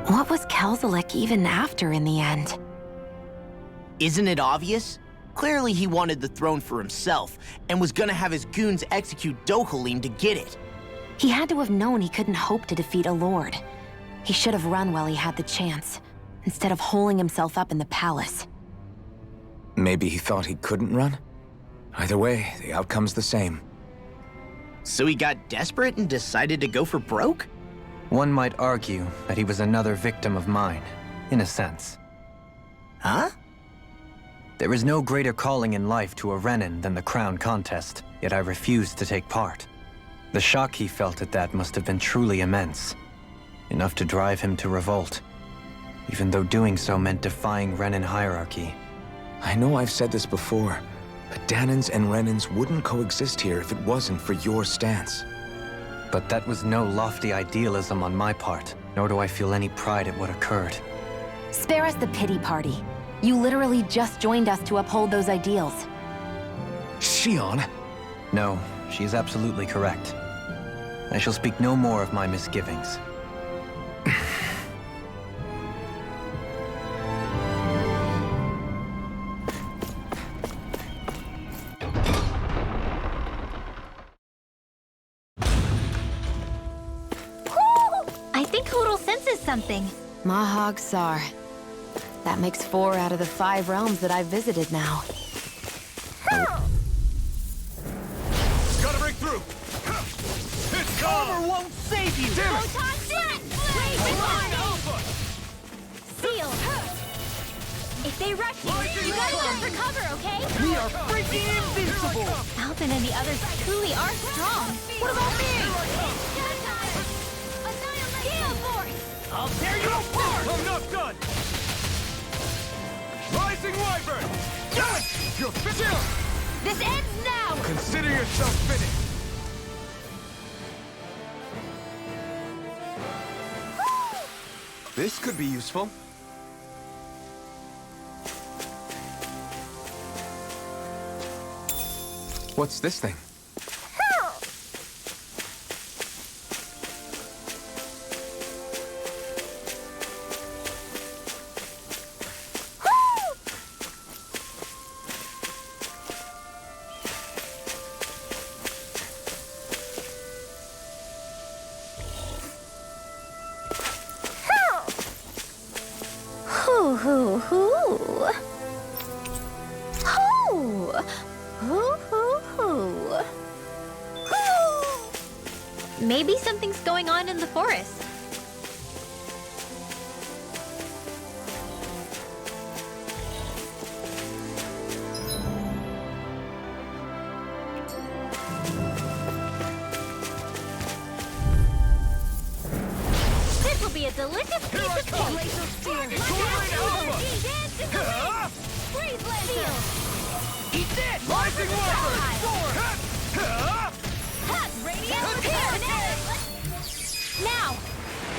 What was Kelzelik even after in the end? Isn't it obvious? Clearly he wanted the throne for himself, and was gonna have his goons execute Dohalim to get it. He had to have known he couldn't hope to defeat a lord. He should have run while he had the chance, instead of holing himself up in the palace. Maybe he thought he couldn't run? Either way, the outcome's the same. So he got desperate and decided to go for broke? One might argue that he was another victim of mine, in a sense. Huh? There is no greater calling in life to a Renin than the crown contest, yet I refused to take part. The shock he felt at that must have been truly immense, enough to drive him to revolt, even though doing so meant defying Renin hierarchy. I know I've said this before, but Dahnans and Renins wouldn't coexist here if it wasn't for your stance. But that was no lofty idealism on my part, nor do I feel any pride at what occurred. Spare us the pity party. You literally just joined us to uphold those ideals. Shionne! No, she is absolutely correct. I shall speak no more of my misgivings. I think Hootle senses something. Mahag Sar. That makes 4 out of the 5 realms that I've visited now. Gotta break through! It's armor won't save you! Damn it! Photon Blast! Alpha! Seal! If they rush you, you gotta jump for cover, okay? We are freaking invincible! Alvin and the others truly are strong. What about me? Gale Force! I'll tear you apart! I'm not done! Rising Wyvern! You're finished! This ends now! Consider yourself finished! This could be useful. What's this thing? Hoo hoo hoo. Hoo. Hoo hoo hoo. Hoo. Maybe something's going on in the forest. This will be a delicious piece of cake. Freeze Laser! Eat this! Rising Wyvern! Hot radiant bananas! Now!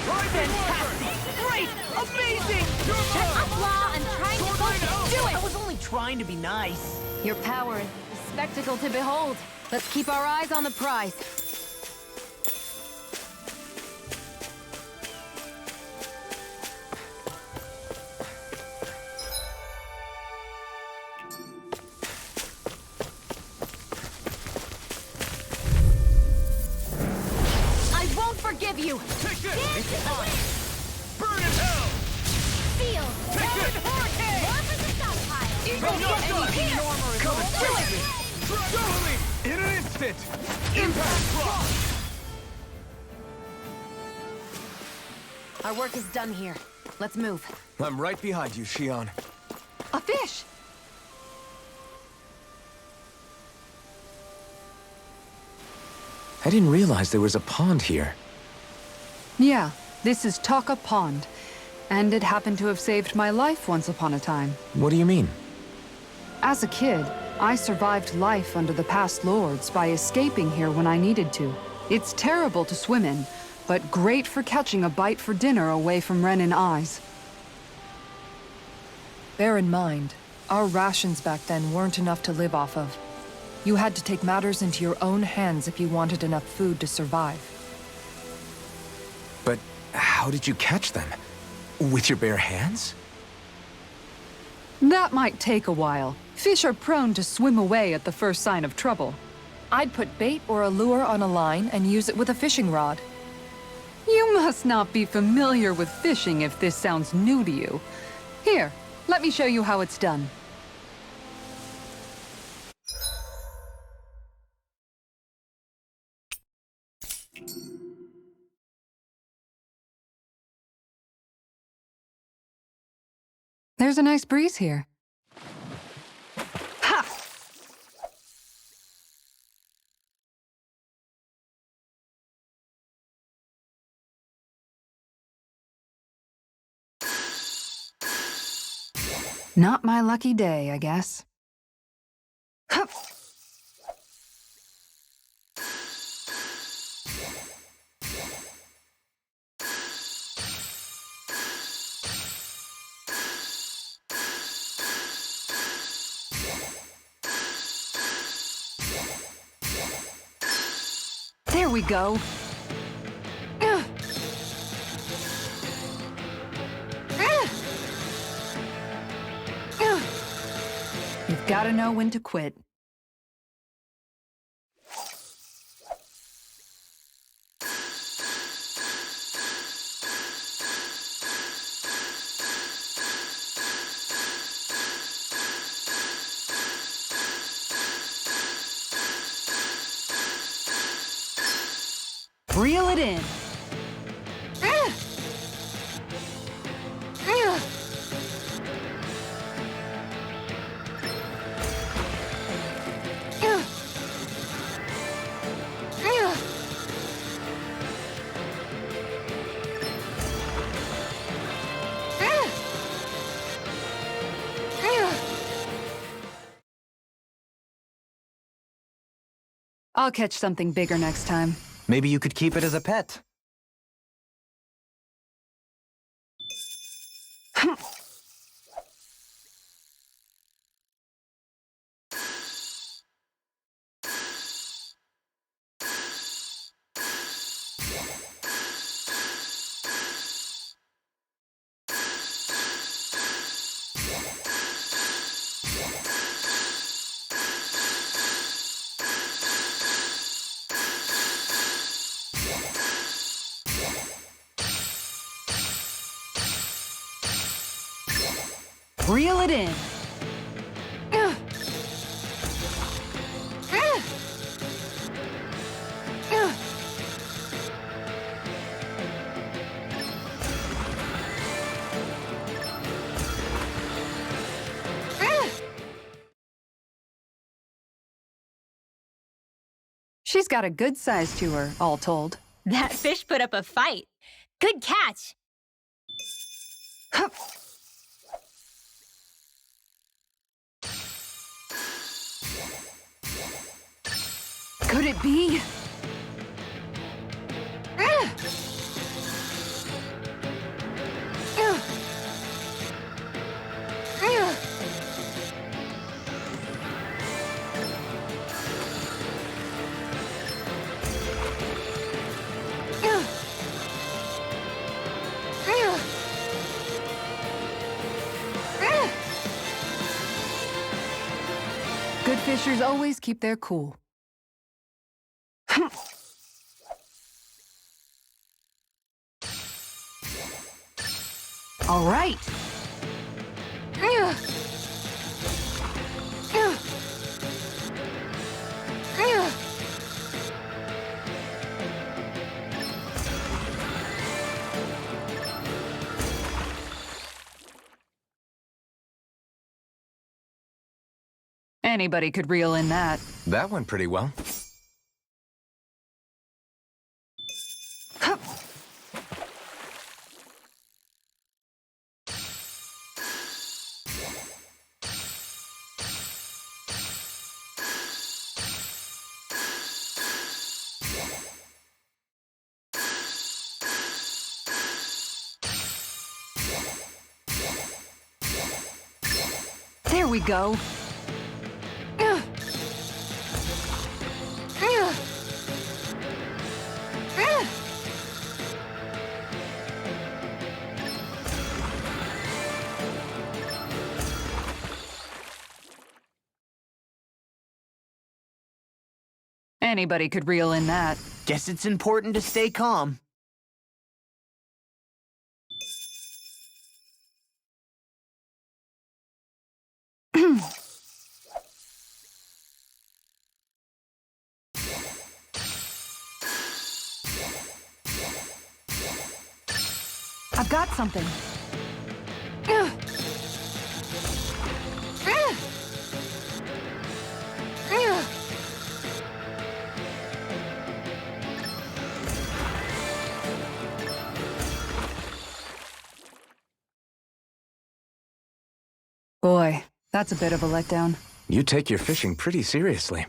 Fantastic! Great! Amazing! Shut up, Law! I'm trying to focus! Do I it! was only trying to be nice. Your power is a spectacle to behold. Let's keep our eyes on the prize. I won't forgive you! Take this! Dance in the wind! Burn in hell! Seal! Take this! Hurricane! More for the stockpile! I'm not done! Come and face me! Dohalim! In an instant! Impact block! Our work is done here. Let's move. I'm right behind you, Shionne. A fish! I didn't realize there was a pond here. Yeah, this is Taka Pond. And it happened to have saved my life once upon a time. What do you mean? As a kid, I survived life under the past lords by escaping here when I needed to. It's terrible to swim in, but great for catching a bite for dinner away from Renin eyes. Bear in mind, our rations back then weren't enough to live off of. You had to take matters into your own hands if you wanted enough food to survive. But how did you catch them? With your bare hands? That might take a while. Fish are prone to swim away at the first sign of trouble. I'd put bait or a lure on a line and use it with a fishing rod. You must not be familiar with fishing if this sounds new to you. Here, let me show you how it's done. There's a nice breeze here. Ha! Not my lucky day, I guess. Hup! There we go. You've got to know when to quit. Reel it in. I'll catch something bigger next time. Maybe you could keep it as a pet. Reel it in. She's got a good size to her, all told. That fish put up a fight. Good catch. Hup. Could it be? Good fishers always keep their cool. All right. Anybody could reel in that. That went pretty well. Hup. There we go. Anybody could reel in that. Guess it's important to stay calm. I've got something. Boy, that's a bit of a letdown. You take your fishing pretty seriously.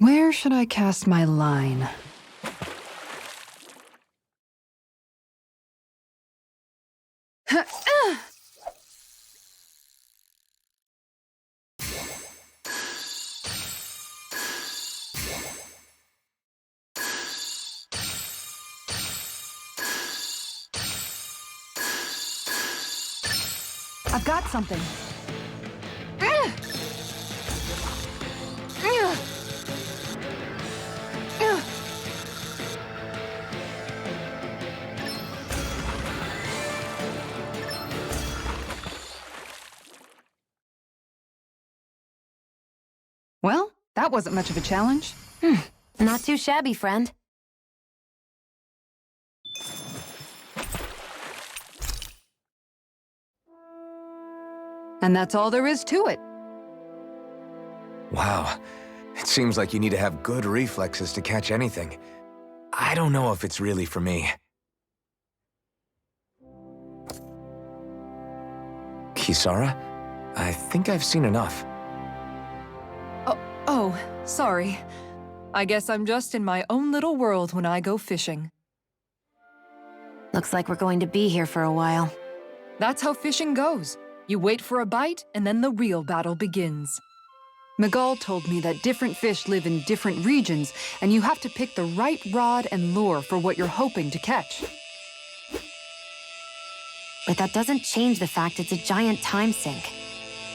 Where should I cast my line? I've got something. Well, that wasn't much of a challenge. Not too shabby, friend. And that's all there is to it. Wow. It seems like you need to have good reflexes to catch anything. I don't know if it's really for me. Kisara? I think I've seen enough. Oh, sorry. I guess I'm just in my own little world when I go fishing. Looks like we're going to be here for a while. That's how fishing goes. You wait for a bite, and then the real battle begins. Miguel told me that different fish live in different regions, and you have to pick the right rod and lure for what you're hoping to catch. But that doesn't change the fact it's a giant time sink.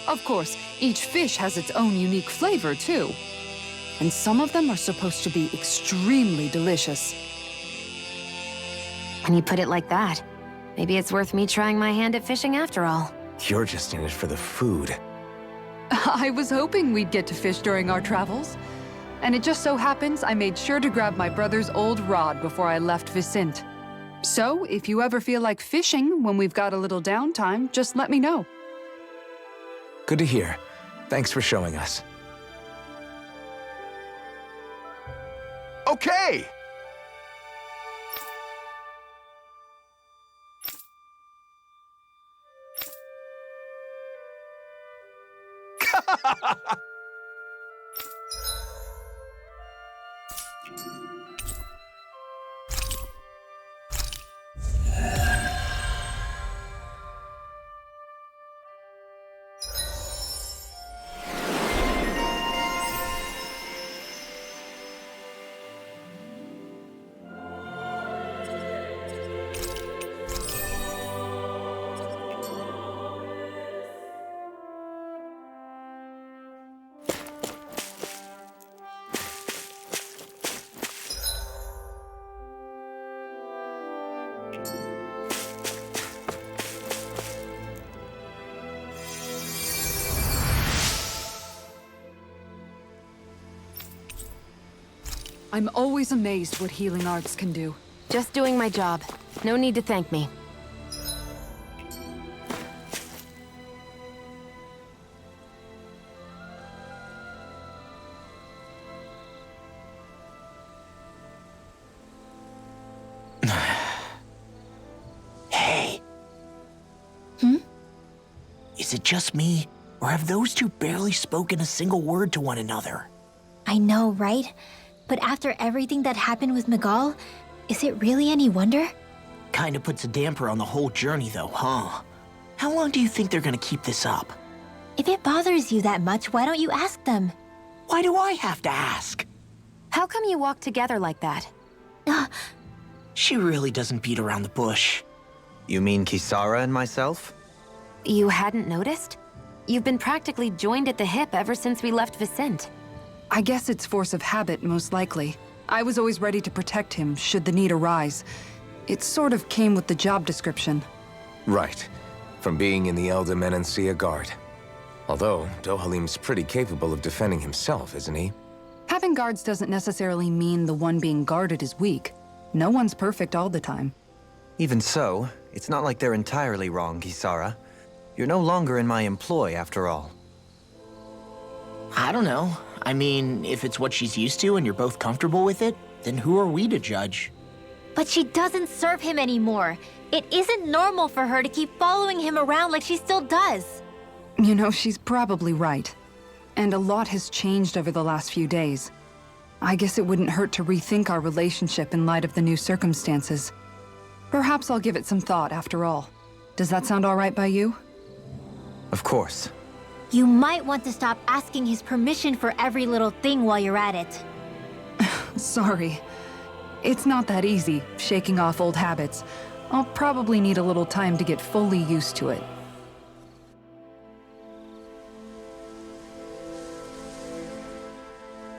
Of course, each fish has its own unique flavor, too. And some of them are supposed to be extremely delicious. When you put it like that, maybe it's worth me trying my hand at fishing after all. You're just in it for the food. I was hoping we'd get to fish during our travels. And it just so happens I made sure to grab my brother's old rod before I left Vicente. So, if you ever feel like fishing when we've got a little downtime, just let me know. Good to hear. Thanks for showing us. Okay! I'm always amazed what healing arts can do. Just doing my job. No need to thank me. Hey. Is it just me, or have those two barely spoken a single word to one another? I know, right? But after everything that happened with Miguel, is it really any wonder? Kinda puts a damper on the whole journey though, huh? How long do you think they're gonna keep this up? If it bothers you that much, why don't you ask them? Why do I have to ask? How come you walk together like that? She really doesn't beat around the bush. You mean Kisara and myself? You hadn't noticed? You've been practically joined at the hip ever since we left Vicente. I guess it's force of habit, most likely. I was always ready to protect him, should the need arise. It sort of came with the job description. Right. From being in the Elder Menancia Guard. Although, Dohalim's pretty capable of defending himself, isn't he? Having guards doesn't necessarily mean the one being guarded is weak. No one's perfect all the time. Even so, it's not like they're entirely wrong, Kisara. You're no longer in my employ, after all. I don't know. I mean, if it's what she's used to and you're both comfortable with it, then who are we to judge? But she doesn't serve him anymore. It isn't normal for her to keep following him around like she still does. You know, she's probably right. And a lot has changed over the last few days. I guess it wouldn't hurt to rethink our relationship in light of the new circumstances. Perhaps I'll give it some thought after all. Does that sound all right by you? Of course. You might want to stop asking his permission for every little thing while you're at it. Sorry. It's not that easy, shaking off old habits. I'll probably need a little time to get fully used to it.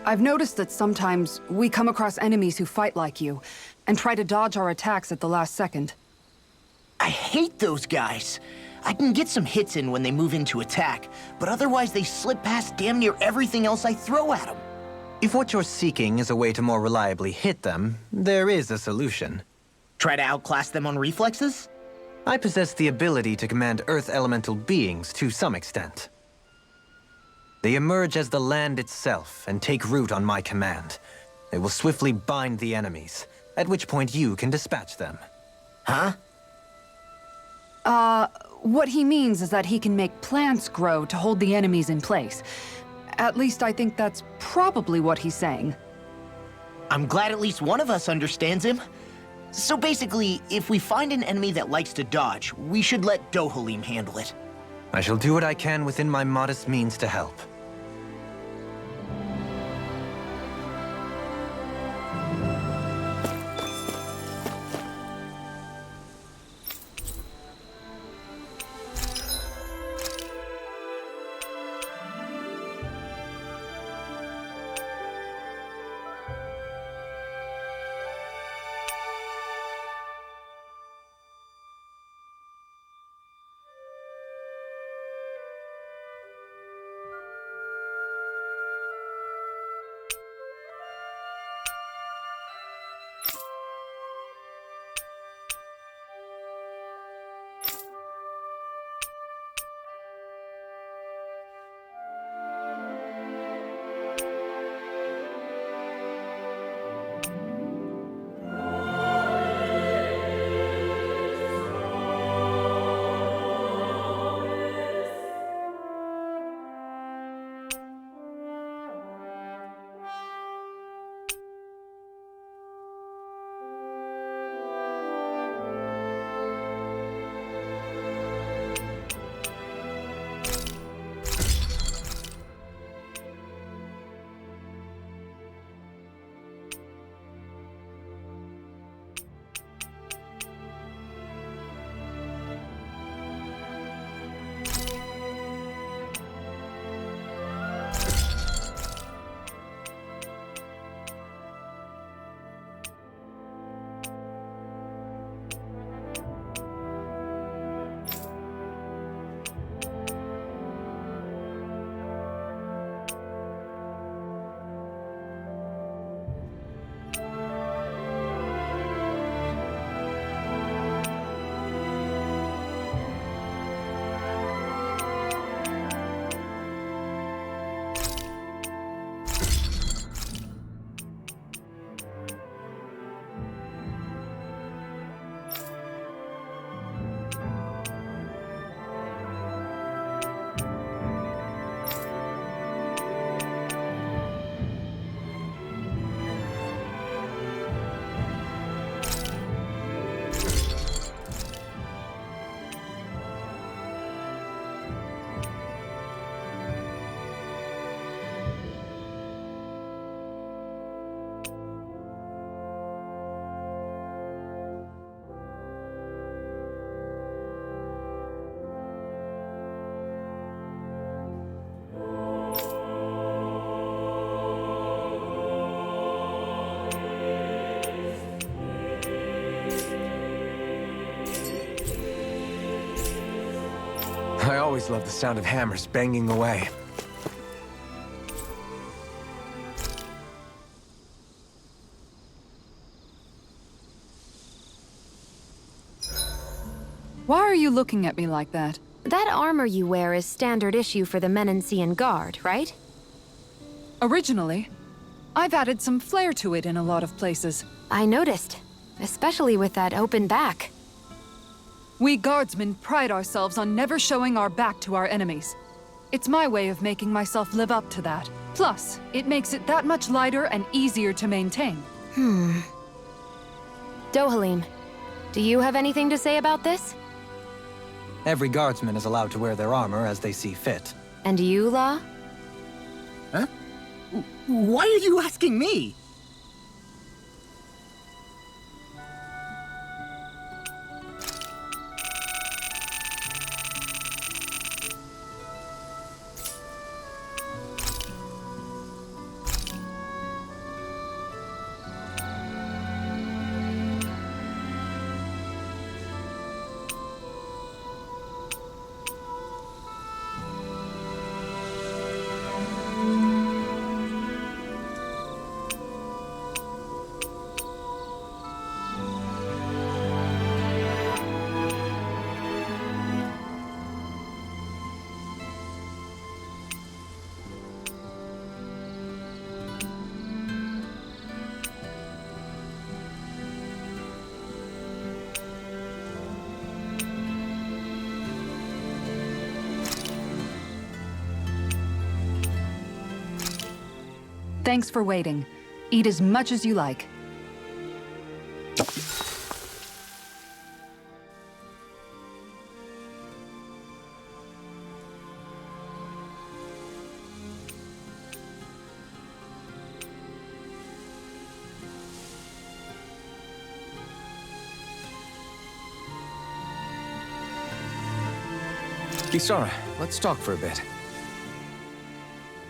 I've noticed that sometimes we come across enemies who fight like you, and try to dodge our attacks at the last second. I hate those guys. I can get some hits in when they move into attack, but otherwise they slip past damn near everything else I throw at them. If what you're seeking is a way to more reliably hit them, there is a solution. Try to outclass them on reflexes? I possess the ability to command Earth elemental beings to some extent. They emerge as the land itself and take root on my command. They will swiftly bind the enemies, at which point you can dispatch them. Huh? What he means is that he can make plants grow to hold the enemies in place. At least I think that's probably what he's saying. I'm glad at least one of us understands him. So basically, if we find an enemy that likes to dodge, we should let Dohalim handle it. I shall do what I can within my modest means to help. always loved the sound of hammers banging away. Why are you looking at me like that? That armor you wear is standard issue for the Menancian Guard, right? Originally, I've added some flair to it in a lot of places. I noticed, especially with that open back. We guardsmen pride ourselves on never showing our back to our enemies. It's my way of making myself live up to that. Plus, it makes it that much lighter and easier to maintain. Dohalim, do you have anything to say about this? Every guardsman is allowed to wear their armor as they see fit. And you, Law? Huh? Why are you asking me? Thanks for waiting. Eat as much as you like. Kisara, let's talk for a bit.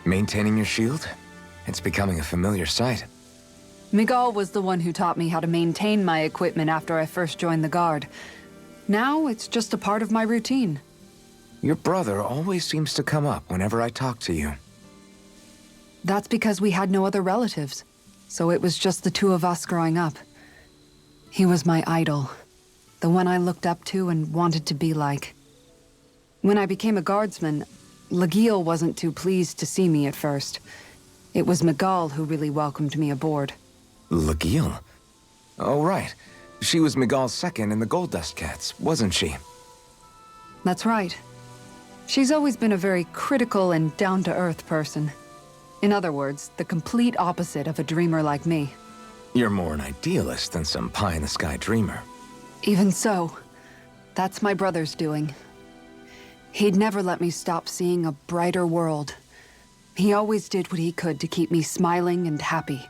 Maintaining your shield? It's becoming a familiar sight. Miguel was the one who taught me how to maintain my equipment after I first joined the Guard. Now, it's just a part of my routine. Your brother always seems to come up whenever I talk to you. That's because we had no other relatives, so it was just the two of us growing up. He was my idol, the one I looked up to and wanted to be like. When I became a guardsman, Lagiel wasn't too pleased to see me at first. It was Miguel who really welcomed me aboard. Lagiel? Oh, right. She was Miguel's second in the Gold Dust Cats, wasn't she? That's right. She's always been a very critical and down-to-earth person. In other words, the complete opposite of a dreamer like me. You're more an idealist than some pie-in-the-sky dreamer. Even so, that's my brother's doing. He'd never let me stop seeing a brighter world. He always did what he could to keep me smiling and happy.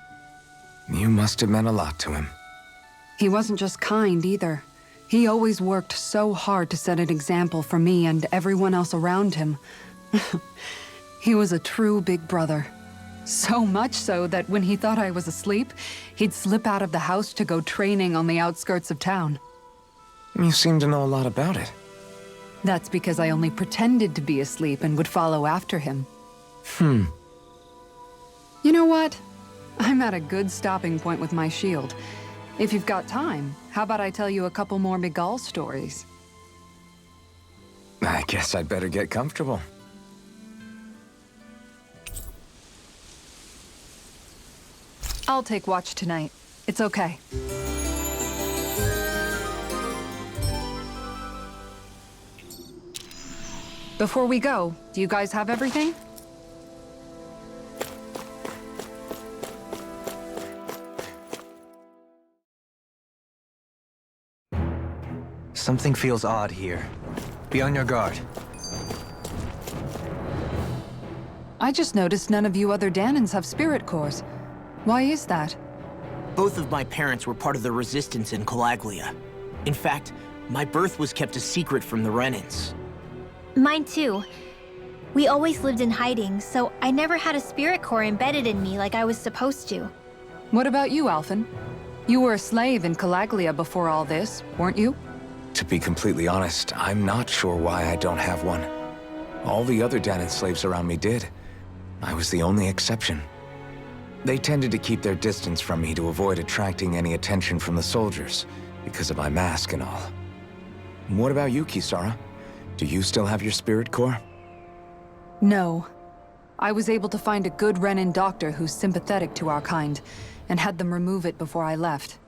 You must have meant a lot to him. He wasn't just kind, either. He always worked so hard to set an example for me and everyone else around him. He was a true big brother. So much so that when he thought I was asleep, he'd slip out of the house to go training on the outskirts of town. You seem to know a lot about it. That's because I only pretended to be asleep and would follow after him. You know what? I'm at a good stopping point with my shield. If you've got time, how about I tell you a couple more Miguel stories? I guess I'd better get comfortable. I'll take watch tonight. It's okay. Before we go, do you guys have everything? Something feels odd here. Be on your guard. I just noticed none of you other Danans have spirit cores. Why is that? Both of my parents were part of the resistance in Calaglia. In fact, my birth was kept a secret from the Renans. Mine too. We always lived in hiding, so I never had a spirit core embedded in me like I was supposed to. What about you, Alphen? You were a slave in Calaglia before all this, weren't you? To be completely honest, I'm not sure why I don't have one. All the other Danan slaves around me did. I was the only exception. They tended to keep their distance from me to avoid attracting any attention from the soldiers, because of my mask and all. What about you, Kisara? Do you still have your spirit core? No. I was able to find a good Renin doctor who's sympathetic to our kind, and had them remove it before I left.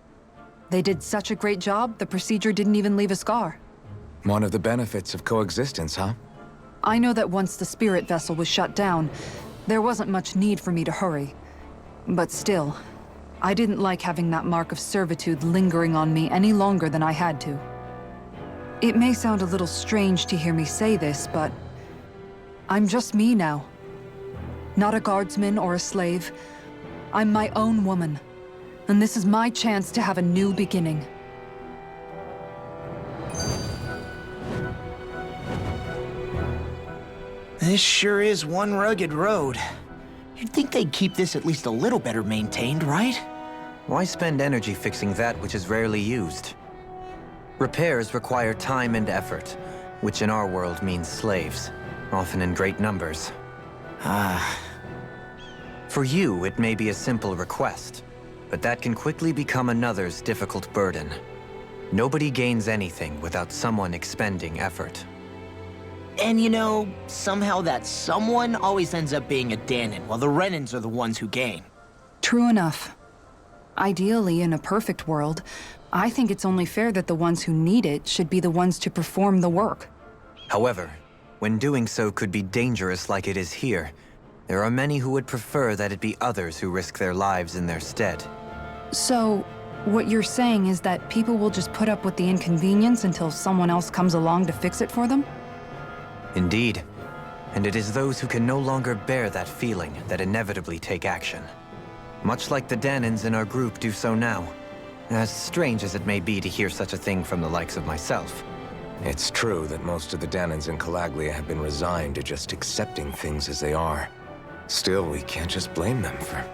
They did such a great job, the procedure didn't even leave a scar. One of the benefits of coexistence, huh? I know that once the spirit vessel was shut down, there wasn't much need for me to hurry. But still, I didn't like having that mark of servitude lingering on me any longer than I had to. It may sound a little strange to hear me say this, but I'm just me now. Not a guardsman or a slave. I'm my own woman. And this is my chance to have a new beginning. This sure is one rugged road. You'd think they'd keep this at least a little better maintained, right? Why spend energy fixing that which is rarely used? Repairs require time and effort, which in our world means slaves, often in great numbers. For you, it may be a simple request, but that can quickly become another's difficult burden. Nobody gains anything without someone expending effort. And you know, somehow that someone always ends up being a Danan, while the Renins are the ones who gain. True enough. Ideally, in a perfect world, I think it's only fair that the ones who need it should be the ones to perform the work. However, when doing so could be dangerous like it is here, there are many who would prefer that it be others who risk their lives in their stead. So, what you're saying is that people will just put up with the inconvenience until someone else comes along to fix it for them? Indeed. And it is those who can no longer bear that feeling that inevitably take action. Much like the Danans in our group do so now. As strange as it may be to hear such a thing from the likes of myself. It's true that most of the Danans in Calaglia have been resigned to just accepting things as they are. Still, we can't just blame them for...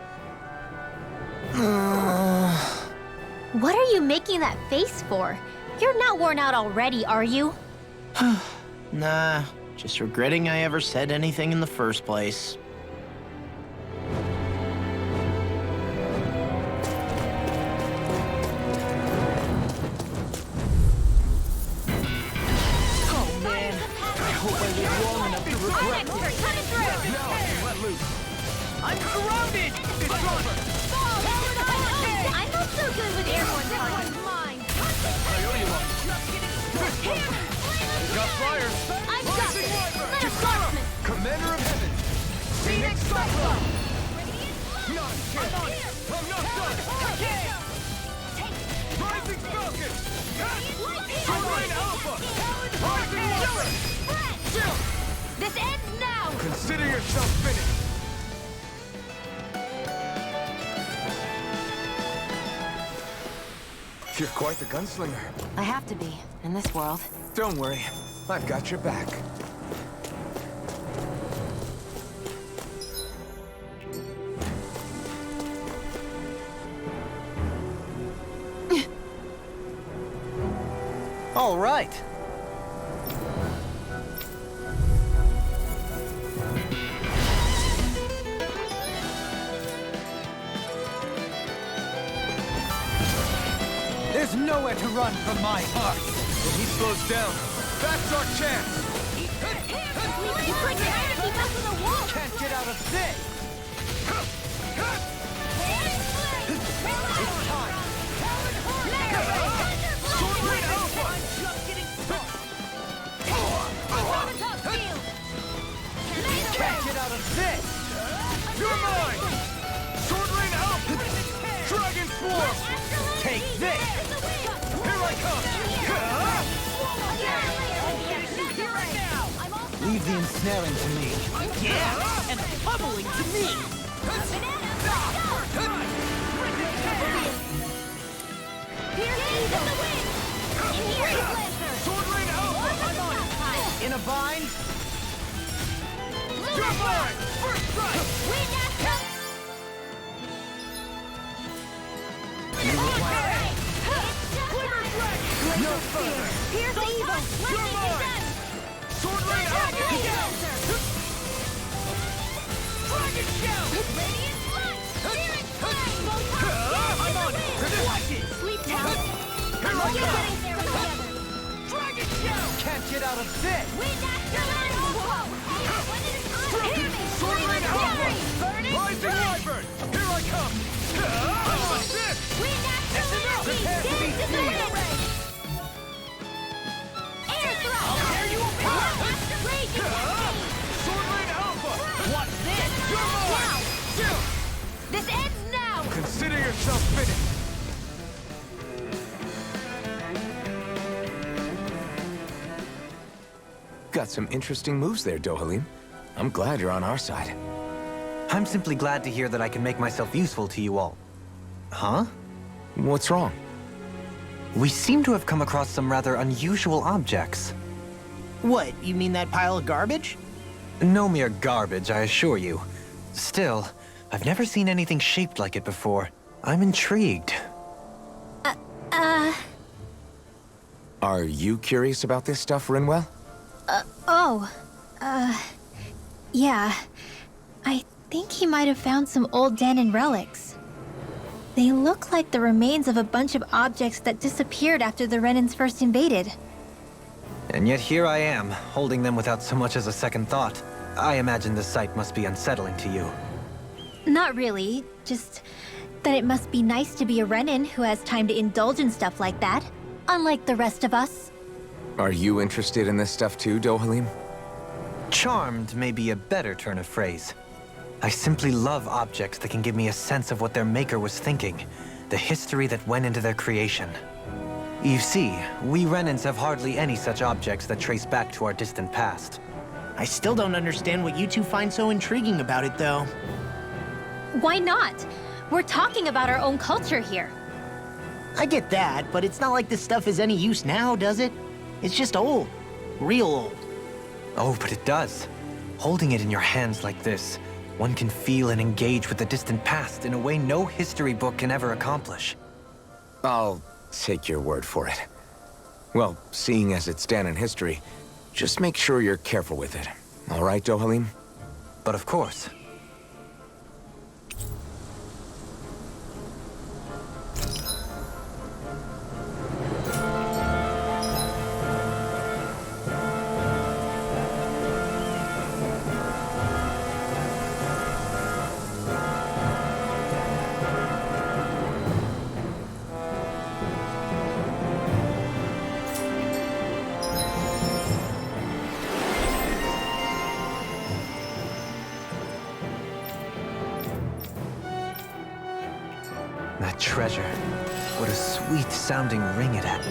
What are you making that face for? You're not worn out already, are you? Nah, just regretting I ever said anything in the first place. I'm surrounded! It's over! I'm not so good with airborne punches. Got fire! I've got this. Let us marksman. Commander of Heaven! Phoenix Cyclone! Not yet! I'm not done! Rising Falcon! Sovereign Alpha! Rising Warrior! This ends now. Consider yourself finished! You're quite the gunslinger. I have to be, in this world. Don't worry, I've got your back. All right. There's nowhere to run from my heart. If he slows down, that's our chance. You couldn't keep up with the wall. Can't get out of this. It's time. Swordblade Alpha. I'm just getting started. Can't get out of this. You're mine. Swordblade Alpha. Dragon Swarm. Take this. Here I come. Leave the ensnaring to me. Yeah, and the pummeling to me. Swordblade Alpha. In a bind? You're mine. First strike. No further. Here's the evil. You're mine. Sword Rain out! Dragon Shell! Radiant Sludge! Spirit Flame! I'm on it! Watch it! Sleep now! Here I go! There together! Dragon Shell! Can't get out of this! Wind after wind! Whoa! When it is time, hear me! Sword Rain out! Burning Rising Wyvern! Here I come! I'm assist! Wind after wind! Prepare to be Dance in the sealed! wind! Air thrust! I'll tear you apart! Wind after raging campaign! Sword Rain Alpha! What's this? You're Wow! mine! This ends now! Consider yourself finished! Got some interesting moves there, Dohalim. I'm glad you're on our side. I'm simply glad to hear that I can make myself useful to you all. Huh? What's wrong? We seem to have come across some rather unusual objects. What, you mean that pile of garbage? No mere garbage, I assure you. Still, I've never seen anything shaped like it before. I'm intrigued. Are you curious about this stuff, Rinwell? Yeah. I think he might have found some old Danon relics. They look like the remains of a bunch of objects that disappeared after the Renans first invaded. And yet here I am, holding them without so much as a second thought. I imagine the sight must be unsettling to you. Not really, just that it must be nice to be a Renan who has time to indulge in stuff like that, unlike the rest of us. Are you interested in this stuff too, Dohalim? Charmed may be a better turn of phrase. I simply love objects that can give me a sense of what their maker was thinking, the history that went into their creation. You see, we Renans have hardly any such objects that trace back to our distant past. I still don't understand what you two find so intriguing about it, though. Why not? We're talking about our own culture here. I get that, but it's not like this stuff is any use now, does it? It's just old. Real old. Oh, but it does. Holding it in your hands like this, one can feel and engage with the distant past in a way no history book can ever accomplish. I'll take your word for it. Well, seeing as it's Danon history, just make sure you're careful with it. All right, Dohalim? But of course. That treasure. What a sweet-sounding ring it had.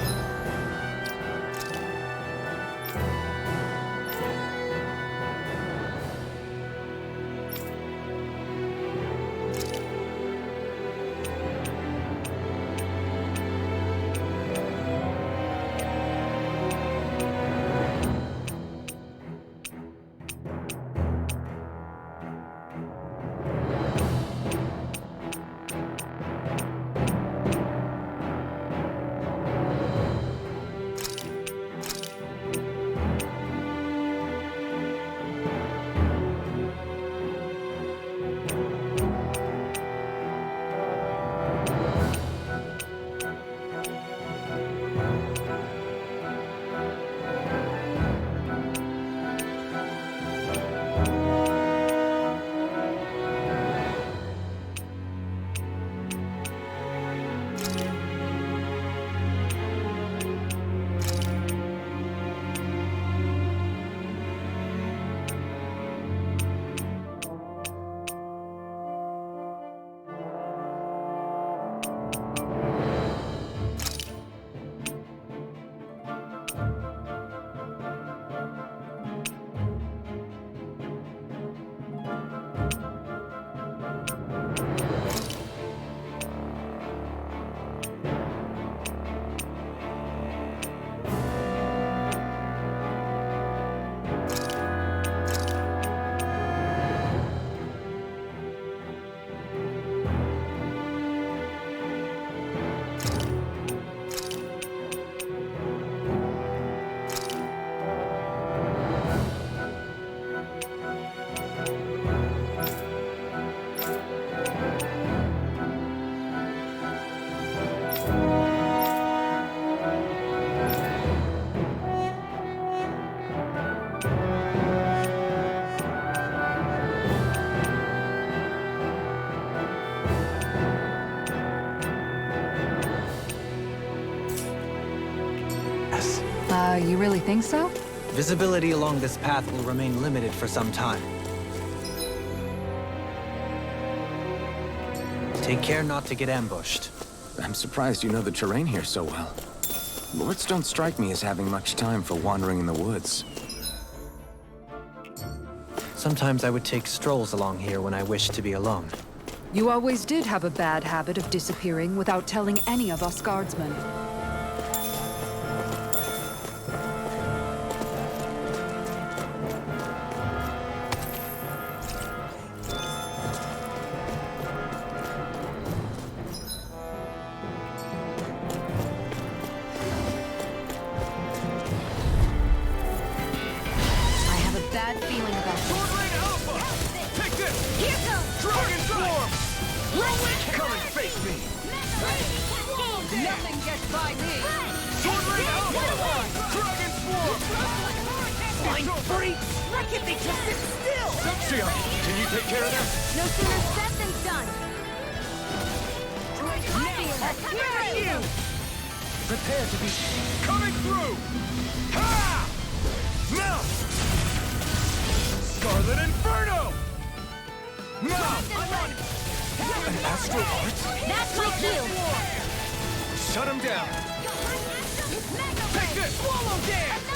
You really think so? Visibility along this path will remain limited for some time. Take care not to get ambushed. I'm surprised you know the terrain here so well. Lords don't strike me as having much time for wandering in the woods. Sometimes I would take strolls along here when I wished to be alone. You always did have a bad habit of disappearing without telling any of us guardsmen. I have a bad feeling about this. Sword Rain Alpha! Take this! Here goes! Dragon Swarm! Come and face me! Nothing gets by me! Sword Rain Alpha! Dragon Swarm! Fine freaks! Why can't they just sit still? Xion, can you take care of them? No sooner said than done. Prepare to be coming through! Ha! Now! Scarlet Inferno! Now! An Astral Arts? That's my cue. Shut him down! Take this! Swallow dance!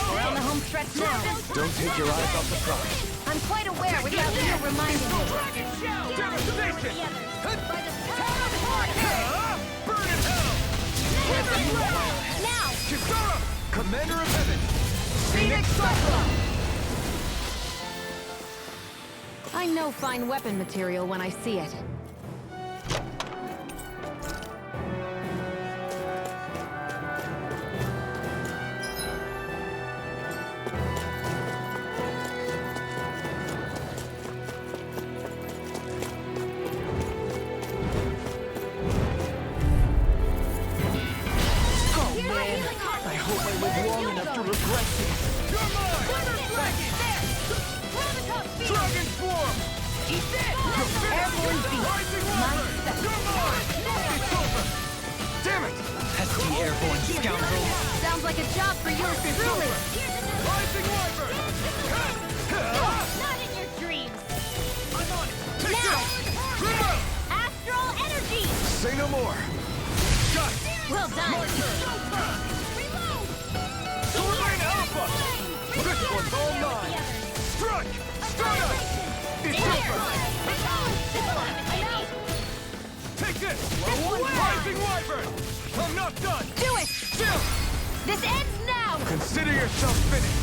We're on the home stretch now. Don't take your eyes off the prize. I'm quite aware without you reminding me. Devastation! By the power of Horde! Burn in hell! Now! Kisara! Commander of Heaven! Phoenix Cyclone! I know fine weapon material when I see it. I hope I live long enough to regret this. You're mine! Dragon Swarm! Airborne beast. Rising Wyvern! You're mine! It's over! Damn it! Pesky airborne scoundrel! Sounds like a job for you truly. Rising Wyvern! Not in your dreams. I'm on it! Take Now! this! Remote! Astral energy! Say no more! Got it! Well done. Sword Rain Alpha! This one's all mine! Strike! Stardust! It's over! Take this! Rising Wyvern! I'm not done! Do it! Still! This ends now! Consider yourself finished!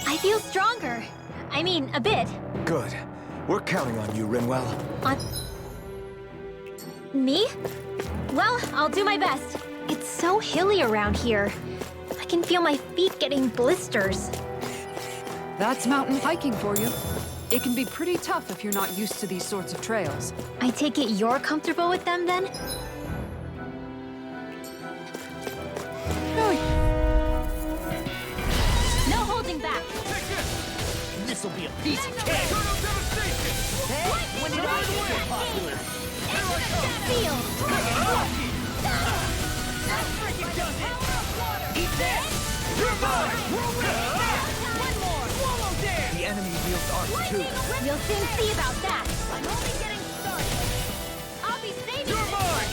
I feel stronger. I mean, a bit. Good. We're counting on you, Rinwell. On... Me? Well, I'll do my best. It's so hilly around here. I can feel my feet getting blisters. That's mountain hiking for you. It can be pretty tough if you're not used to these sorts of trails. I take it you're comfortable with them then? No holding back. Take this! This'll be a piece of cake. Eternal Devastation! When did I get so popular? Feel. Eat this! You're mine! The enemy wields arts too. We'll soon see about that. I'm only getting started. I'll be saving You're this. mine!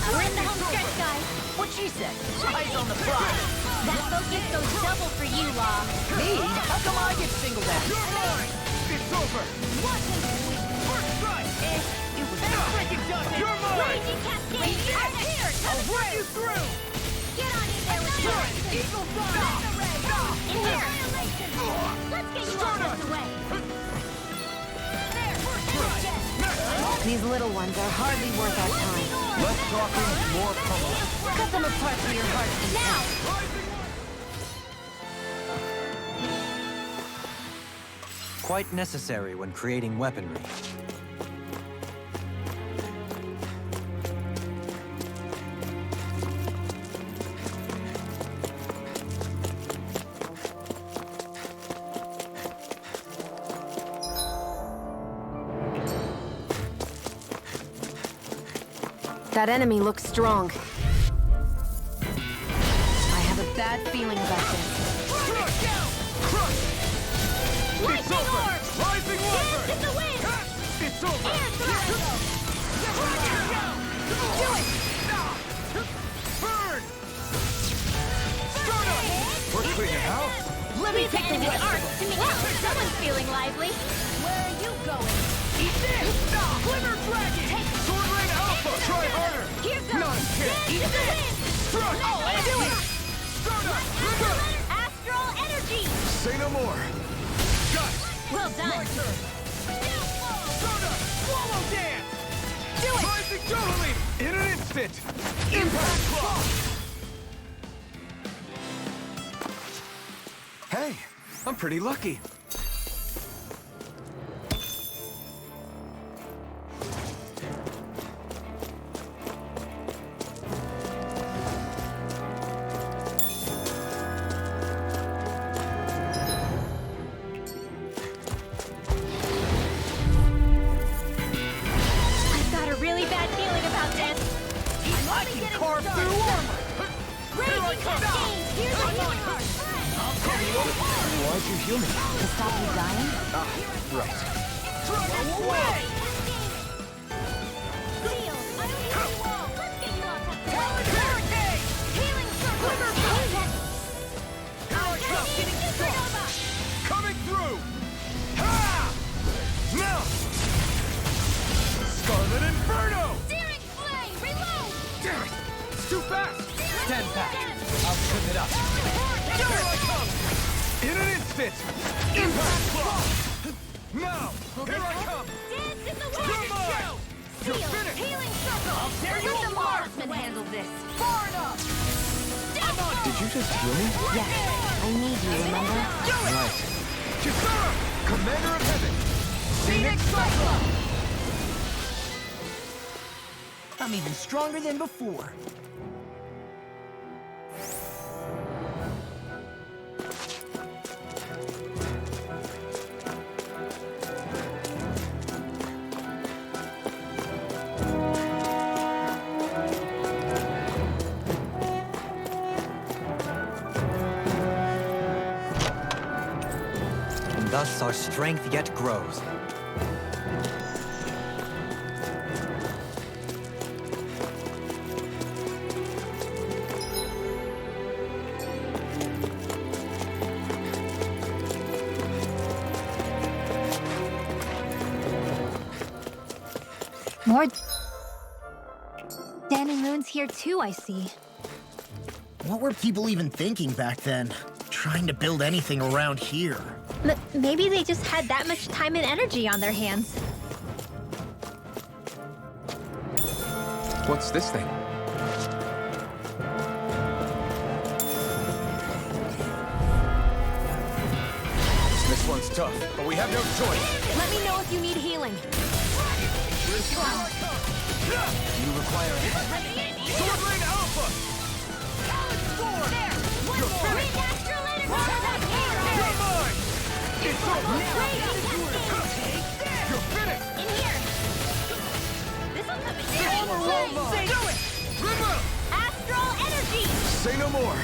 We're in the home stretch, guys. What she said? Eyes on the prize. That focus goes double for you, Law. Me? How come I get singled out? You're mine! It's over! First strike! It was freaking done. You're mine! Raging Cascade. I'm here. I'll run you through! Get on in there with Strike! yours. Eagle Fire! In here. Let's get you all this away. These little ones are hardly worth our time. Less talking, more pummeling. Cut them apart to your heart's content. Rising Quite necessary when creating weaponry. That enemy looks strong. I have a bad feeling about this. Crush! It's over! Rising Wyvern! In the wind! It's over! Do it! Burn! Stardust! We're cleaning house! Let me take the arc to me. Someone's feeling lively. Where are you going? Eat this! Glimmer Dragon! Sword Rain Alpha! Try harder! Here goes. Not a chance! Eat this! Struck! Oh, let's do it! Stardust! Trigger! Astral energy! Say no more! Got it! Well done. My turn! Stardust! Swallow Dance! Do it! Rising Dohalim! In an instant! Impact Claw! Hey, I'm pretty lucky. I've got a really bad feeling about this. I can carve through armor! Raging Cascade! Here's a healing heart! Why'd you heal me? To stop you dying? Right. Dragon away! Seal! I don't hear you all! Let's get you all to Talon Hurricane! healing circle! Glimmer Here I come! Supernova! Coming through! Ha! Now! Scarlet Inferno! Searing flame! Reload! Damn it! It's too fast! Stand back! I'll put it up. Here I come! In an instant! Impact Claw! Now! Here I come! Dance in the You're wind! mine! You're Seal! finished! Healing circle! I'll tear you Let the apart! marksman handle this! Far enough! Did you just heal me? Yes. I need you, remember? Do it! Right. Kisara! Commander of Heaven! Scenic Cyclone! I'm even stronger than before. And thus our strength yet grows. More Dan and Moon's here too, I see. What were people even thinking back then? Trying to build anything around here. Maybe they just had that much time and energy on their hands. What's this thing? This one's tough, but we have no choice. Let me know if you need healing. You require a help. Sword Rain Alpha! You're finished! You're mine! It's over! You're finished! In here! This'll come in This handy. were all mine! Do it! Remote! Astral energy! Say no more!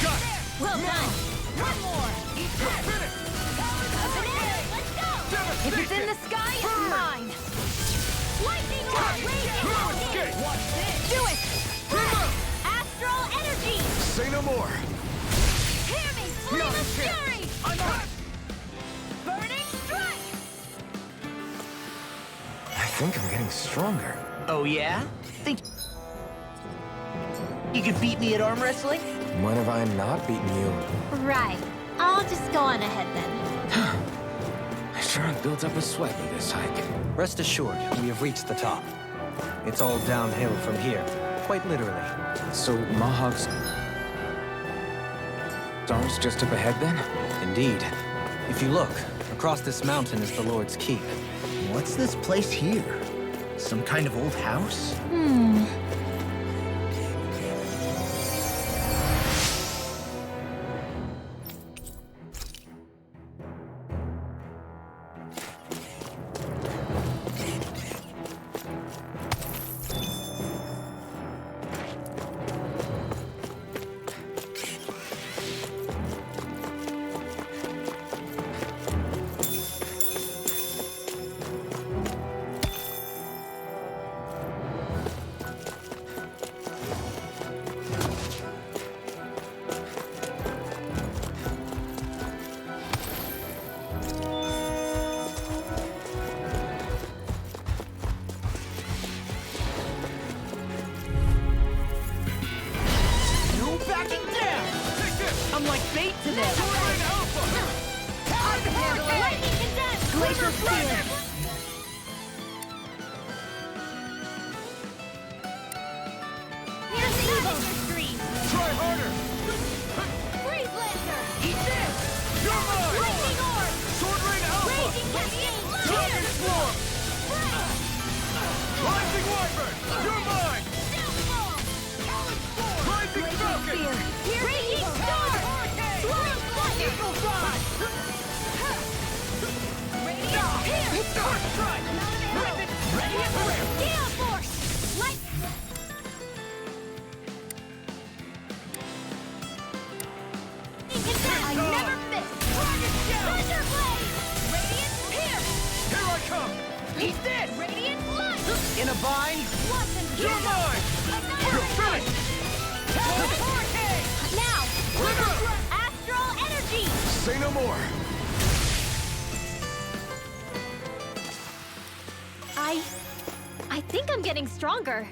Got it! Well done! One more! You're finished! Up in air! Let's go! If it's in the sky, it's mine. Lightning rod! No escape! Watch this! Do it! Remote! Astral energy! Say no more! Hear me! Flame Not a of chance. fury! I'm on! Burning strike! I think I'm getting stronger. Oh yeah? Think you could beat me at arm wrestling? When have I not beaten you? Right. I'll just go on ahead then. I sure have built up a sweat with this hike. Rest assured, we have reached the top. It's all downhill from here, quite literally. So Mahawk's stars just up ahead then? Indeed. If you look, across this mountain is the Lord's Keep. What's this place here? Some kind of old house? fate to this. Sword Alpha! I can handle it. Lightning condense! Glacial Spear. Here's the evil stream! Try harder! Freeze Lancer! Eat this! You're mine! Lightning Orb! Sword Rain Alpha! Raging Cascade! Dragon Swarm! Rising Wyvern! You're mine! Rising Falcon! Raging Star! Swirling Flutter! Eagle Fly! Radiant Pierce! First strike! Radiant Flare! Gale Force! Light... I never miss! Rocket Shell! Thunder Blade! Radiant Pierce! Here I come! Eat this! Radiant Light! In a bind? Blossom You're Candle! mine! You're finished! Hurricane! Now! Astral Energy! Say no more! I think I'm getting stronger.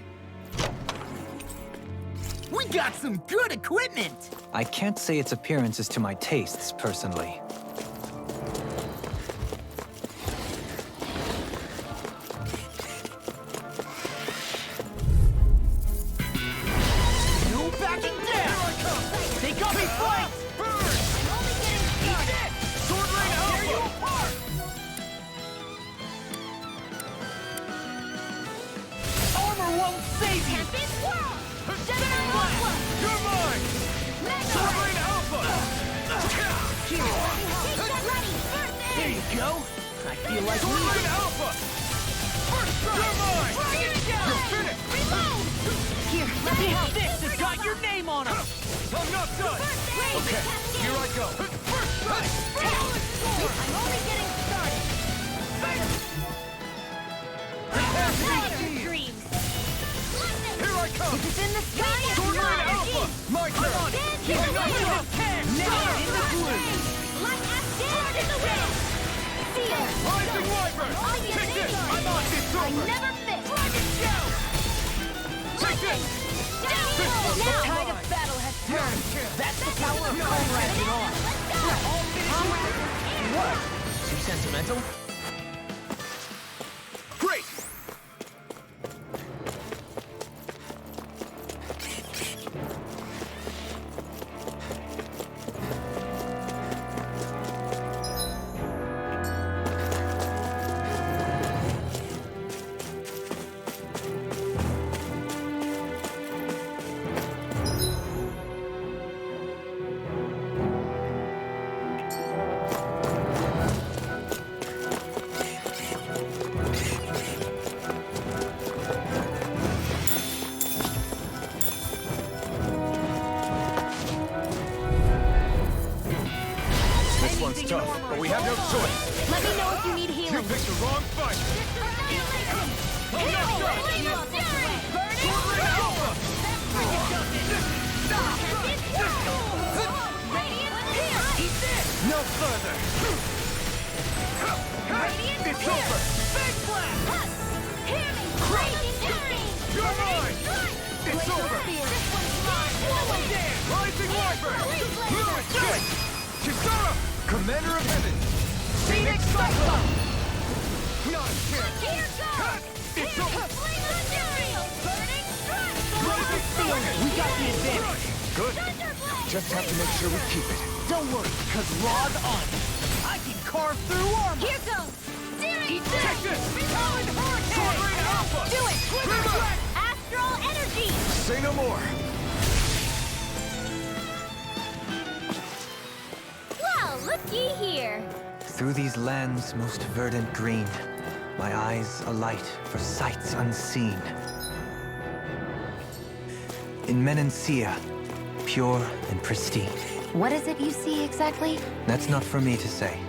We got some good equipment! I can't say its appearance is to my tastes, personally. No backing down! They got me flanked! Burn! Only getting started. Sword Rain Tear you Alpha! apart! Armor won't save you! Tempest Swirl! Gemini Aqua! You're mine! Mega Sword Ray! Rain Alpha! Get ready! First There aid! you go! I feel like Sword we... Rain Alpha! First strike! You're mine! Rocket Shell! You're finished! Reload! Here, let me have this! It's got your name on it! I'm not done! First aid! Okay, here I go! First strike! I'm only getting started. Powder Dreams! Lightning! Here I come! It's in the sky! Sword Rain Mine! Alpha! My turn! Keep Moving it up! Now in the blue! Light Acid in the wind! Seal! Rising Wyvern! I get Take it this! in. I'm on this I over! never miss! Dragon Shell! Take this! This one's Now! mine. Tide of battle has turned! That's the power of Comrades and all! What? Too sentimental? Great! This one's tough, but we have no choice. Let me know if you need You healing. picked the wrong fight. I'm not done. Sword Rain Alpha! No further. It's over. You're mine. It's over. Rising Wyvern. Lewis, Kisara, Commander of Heaven. Phoenix Cyclone. Not a chance. It's over. Rising Falcon. We got the advantage! Good. Just have to make sure we keep it. Don't worry, cause Raw's on it! I can carve through armor! Here goes! Searing Take this. Sword Rain Alpha. Do it! Quiver. Astral Energy! Say no more. Well, looky here! Through these lands most verdant green, my eyes alight for sights unseen. In Menancia, pure and pristine. What is it you see exactly? That's not for me to say.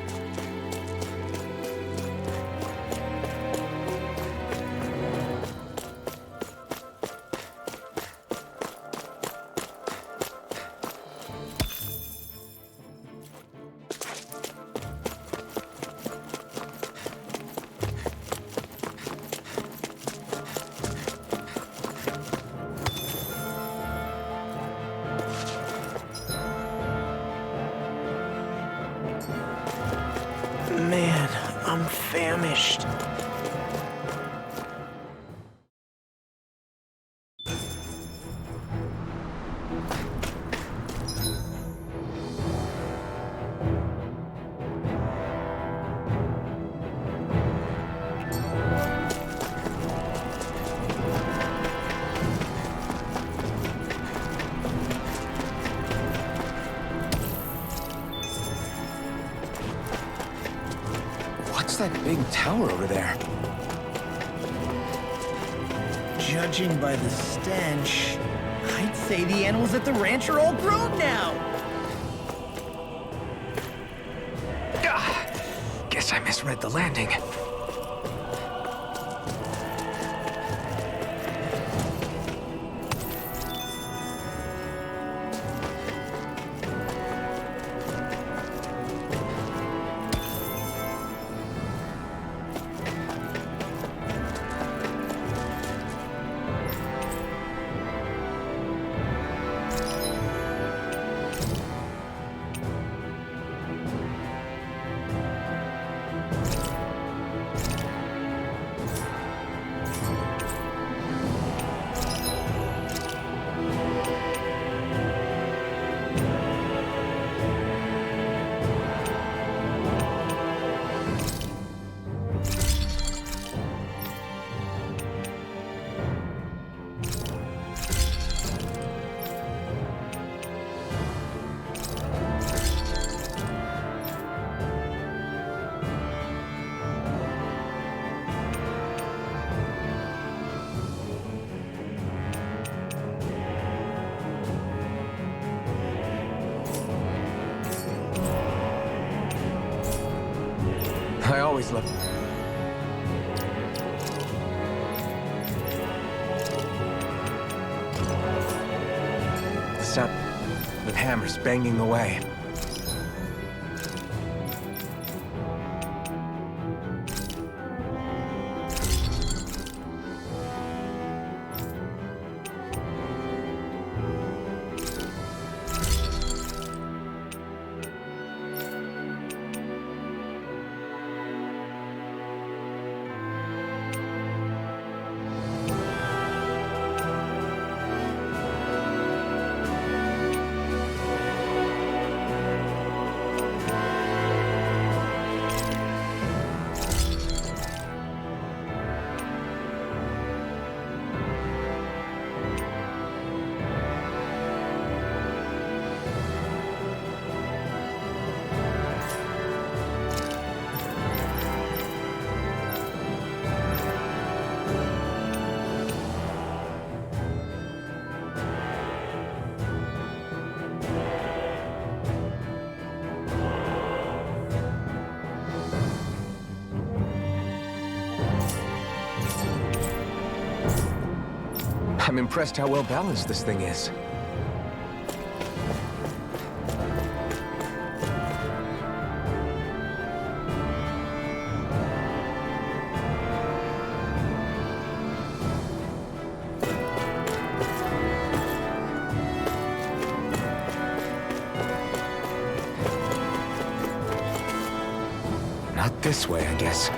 that big tower over there? Judging by the stench, I'd say the animals at the ranch are all grown now. Guess I misread the landing. I always love... The sound of hammers banging away. I'm impressed how well balanced this thing is. Not this way, I guess.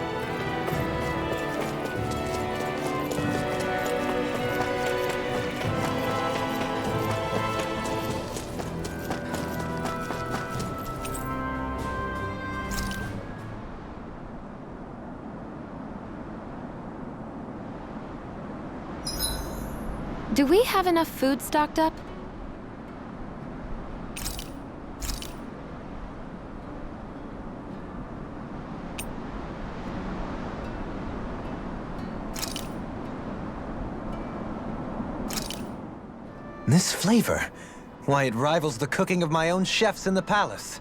Do we have enough food stocked up? This flavor? Why, it rivals the cooking of my own chefs in the palace.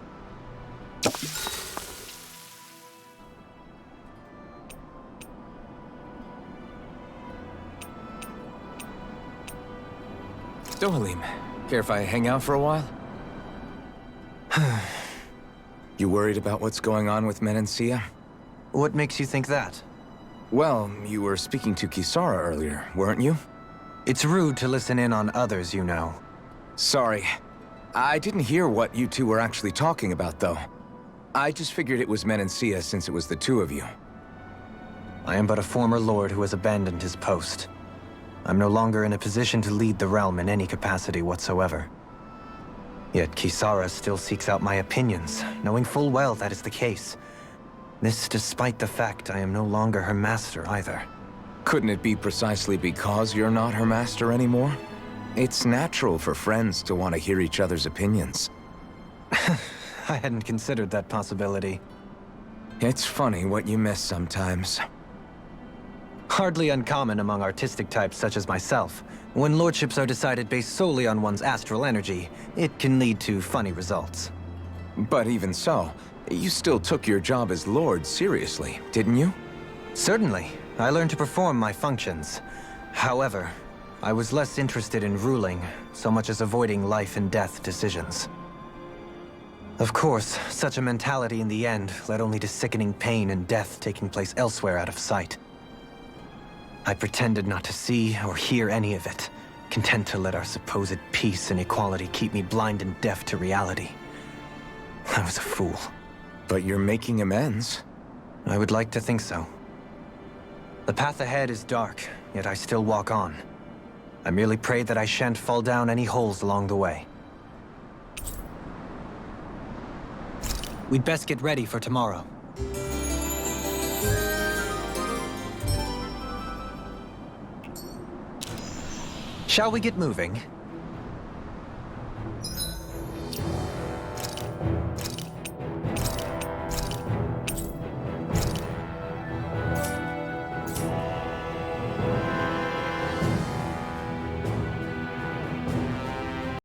Dohalim, care if I hang out for a while? You worried about what's going on with Menancia? What makes you think that? Well, you were speaking to Kisara earlier, weren't you? It's rude to listen in on others, you know. Sorry. I didn't hear what you two were actually talking about, though. I just figured it was Menancia since it was the two of you. I am but a former lord who has abandoned his post. I'm no longer in a position to lead the realm in any capacity whatsoever. Yet Kisara still seeks out my opinions, knowing full well that is the case. This despite the fact I am no longer her master either. Couldn't it be precisely because you're not her master anymore? It's natural for friends to want to hear each other's opinions. I hadn't considered that possibility. It's funny what you miss sometimes. Hardly uncommon among artistic types such as myself. When lordships are decided based solely on one's astral energy, it can lead to funny results. But even so, you still took your job as Lord seriously, didn't you? Certainly. I learned to perform my functions. However, I was less interested in ruling, so much as avoiding life and death decisions. Of course, such a mentality in the end led only to sickening pain and death taking place elsewhere out of sight. I pretended not to see or hear any of it, content to let our supposed peace and equality keep me blind and deaf to reality. I was a fool. But you're making amends. I would like to think so. The path ahead is dark, yet I still walk on. I merely pray that I shan't fall down any holes along the way. We'd best get ready for tomorrow. Shall we get moving?